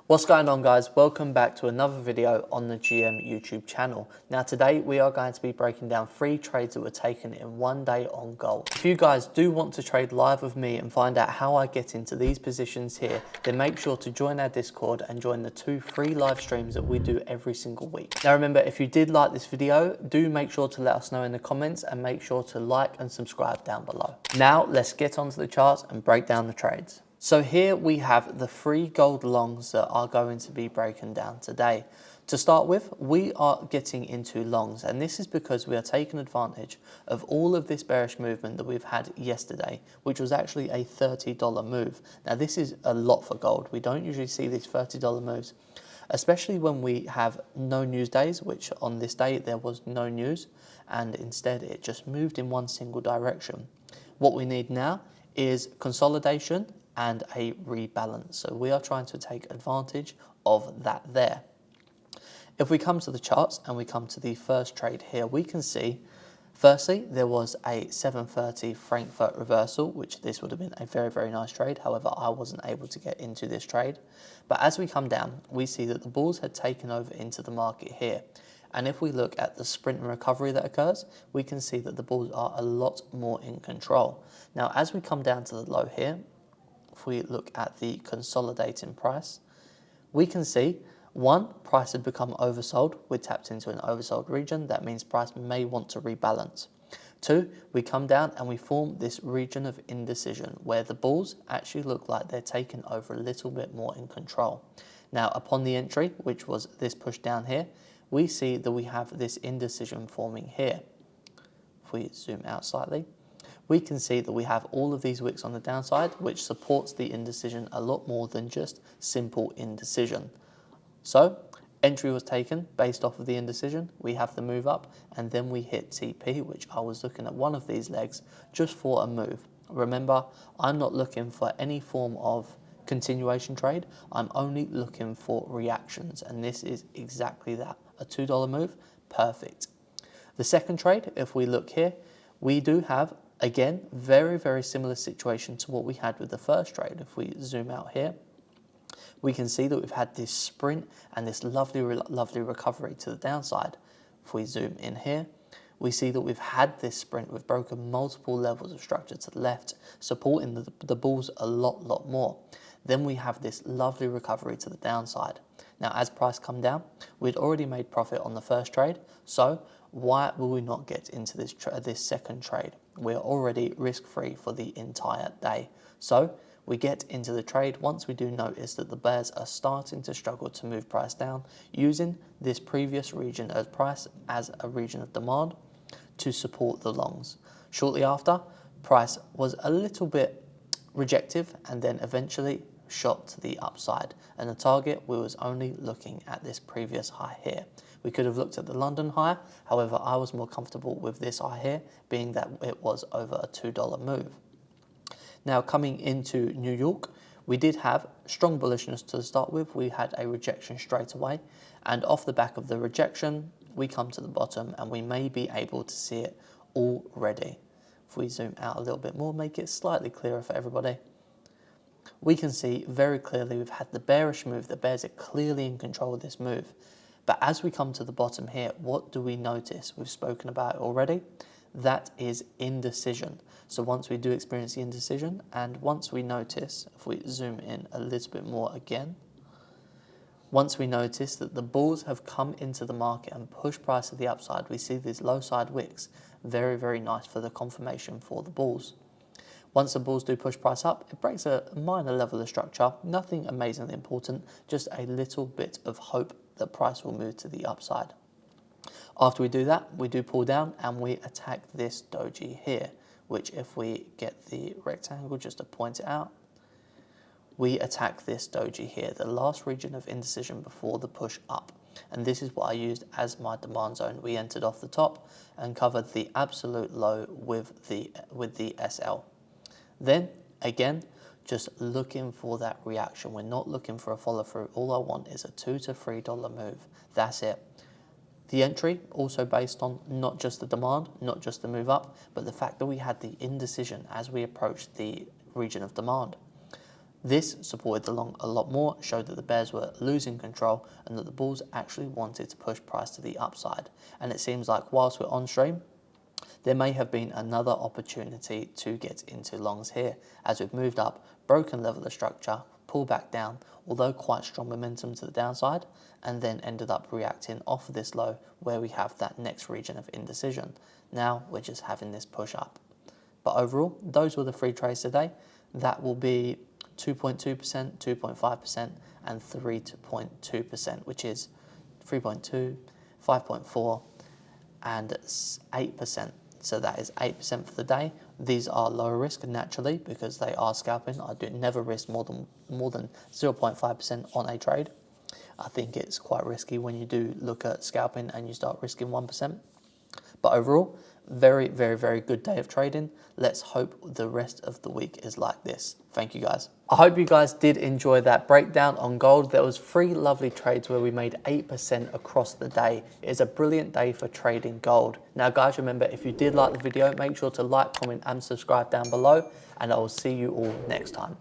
What's going on, guys? Welcome back to another video on the GM YouTube channel. Now today we are going to be breaking down 3 trades that were taken in one day on gold. If you guys do want to trade live with me and find out how I get into these positions here, then make sure to join our Discord and join the 2 free live streams that we do every single week. Now remember, if you did like this video, do make sure to let us know in the comments and make sure to like and subscribe down below. Now let's get onto the charts and break down the trades. So here we have the 3 gold longs that are going to be broken down today. To start with, we are getting into longs, and this is because we are taking advantage of all of this bearish movement that we've had yesterday, which was actually a $30 move. Now this is a lot for gold. We don't usually see these $30 moves, especially when we have no news days, which on this day there was no news, and instead it just moved in one single direction. What we need now is consolidation and a rebalance. So we are trying to take advantage of that there. If we come to the charts and we come to the first trade here, we can see, firstly, there was a 730 Frankfurt reversal, which this would have been a very, very nice trade. However, I wasn't able to get into this trade. But as we come down, we see that the bulls had taken over into the market here. And if we look at the sprint and recovery that occurs, we can see that the bulls are a lot more in control. Now, as we come down to the low here, if we look at the consolidating price, we can see, one, price had become oversold. We tapped into an oversold region. That means price may want to rebalance. 2, we come down and we form this region of indecision where the bulls actually look like they're taking over a little bit more in control. Now, upon the entry, which was this push down here, we see that we have this indecision forming here. If we zoom out slightly, we can see that we have all of these wicks on the downside, which supports the indecision a lot more than just simple indecision. So entry was taken based off of the indecision. We have the move up, and then we hit TP, which I was looking at one of these legs just for a move. Remember, I'm not looking for any form of continuation trade. I'm only looking for reactions, and this is exactly that. A $2 move, perfect. The second trade, if we look here, we do have, again, very, very similar situation to what we had with the first trade. If we zoom out here, we can see that we've had this sprint and this lovely recovery to the downside. If we zoom in here, we see that we've had this sprint. We've broken multiple levels of structure to the left, supporting the bulls a lot more. Then we have this lovely recovery to the downside. Now, as price come down, we'd already made profit on the first trade, so why will we not get into this second trade? We're already risk-free for the entire day. So we get into the trade once we do notice that the bears are starting to struggle to move price down, using this previous region of price as a region of demand to support the longs. Shortly after, price was a little bit rejective and then eventually shot to the upside, and the target, we was only looking at this previous high here. We could have looked at the London high, however I was more comfortable with this high here, being that it was over a $2 move. Now coming into New York, we did have strong bullishness to start with. We had a rejection straight away, and off the back of the rejection we come to the bottom and we may be able to see it already. If we zoom out a little bit more, make it slightly clearer for everybody, we can see very clearly we've had the bearish move. The bears are clearly in control of this move. But as we come to the bottom here, what do we notice? We've spoken about it already. That is indecision. So once we do experience the indecision, and once we notice, if we zoom in a little bit more again, once we notice that the bulls have come into the market and pushed price to the upside, we see these low side wicks. Very, very nice for the confirmation for the bulls. Once the bulls do push price up, it breaks a minor level of structure, nothing amazingly important, just a little bit of hope that price will move to the upside. After we do that, we do pull down and we attack this doji here, which if we get the rectangle just to point it out, we attack this doji here, the last region of indecision before the push up. And this is what I used as my demand zone. We entered off the top and covered the absolute low with the SL. Then, again, just looking for that reaction. We're not looking for a follow through. All I want is a $2 to $3 move. That's it. The entry also based on not just the demand, not just the move up, but the fact that we had the indecision as we approached the region of demand. This supported the long a lot more, showed that the bears were losing control and that the bulls actually wanted to push price to the upside. And it seems like whilst we're on stream, there may have been another opportunity to get into longs here, as we've moved up, broken level of structure, pull back down, although quite strong momentum to the downside, and then ended up reacting off of this low where we have that next region of indecision. Now we're just having this push up. But overall, those were the 3 trades today. That will be 2.2%, 2.5%, and 3.2%, which is 3.2, 5.4, and 8%. So that is 8% for the day. These are lower risk naturally because they are scalping. I do never risk more than 0.5% on a trade. I think it's quite risky when you do look at scalping and you start risking 1%. But overall, very, very, very good day of trading. Let's hope the rest of the week is like this. Thank you guys. I hope you guys did enjoy that breakdown on gold. There was 3 lovely trades where we made 8% across the day. It is a brilliant day for trading gold. Now guys, remember, if you did like the video, make sure to like, comment and subscribe down below, and I will see you all next time.